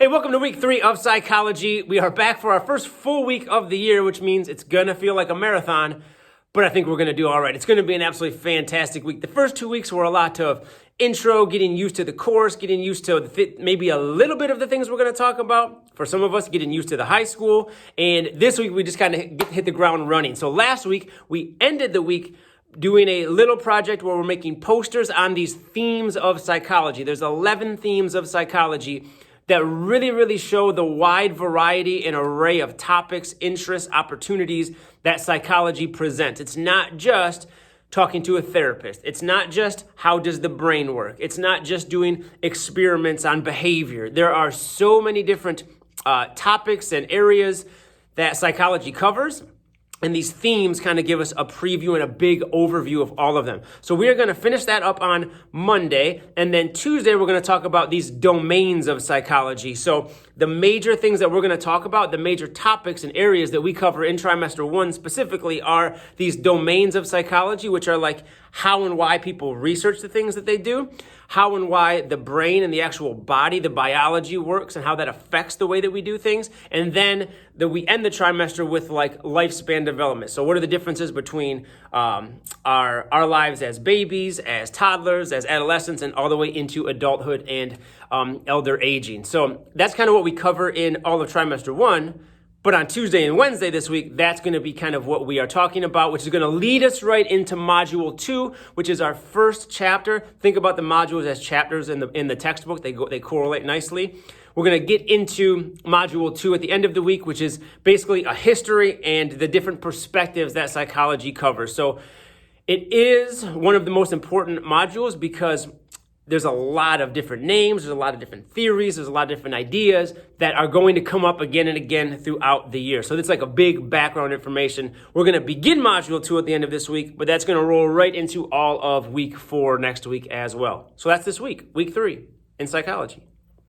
Hey, welcome to week 3 of psychology. We are back for our first full week of the year, which means it's going to feel like a marathon, but I think we're going to do all right. It's going to be an absolutely fantastic week. The first 2 weeks were a lot of intro, getting used to the course, getting used to maybe a little bit of the things we're going to talk about. For some of us, getting used to the high school. And this week, we just kind of hit the ground running. So last week, we ended the week doing a little project where we're making posters on these themes of psychology. There's 11 themes of psychology that really show the wide variety and array of topics, interests, opportunities that psychology presents. It's not just talking to a therapist. It's not just how does the brain work. It's not just doing experiments on behavior. There are so many different topics and areas that psychology covers. And these themes kind of give us a preview and a big overview of all of them. So we are going to finish that up on Monday. And then Tuesday, we're going to talk about these domains of psychology. So the major things that we're going to talk about, the major topics and areas that we cover in Trimester 1 specifically are these domains of psychology, which are like how and why people research the things that they do, how and why the brain and the actual body, the biology works and how that affects the way that we do things. And then we end the trimester with like lifespan development. So what are the differences between our lives as babies, as toddlers, as adolescents, and all the way into adulthood and elder aging. So that's kind of what we cover in all of trimester 1. But on Tuesday and Wednesday this week, that's going to be kind of what we are talking about, which is going to lead us right into Module 2, which is our first chapter. Think about the modules as chapters in the textbook. They correlate nicely. We're going to get into Module 2 at the end of the week, which is basically a history and the different perspectives that psychology covers. So it is one of the most important modules because there's a lot of different names, there's a lot of different theories, there's a lot of different ideas that are going to come up again and again throughout the year. So it's like a big background information. We're going to begin Module 2 at the end of this week, but that's going to roll right into all of week 4 next week as well. So that's this week, week 3 in psychology.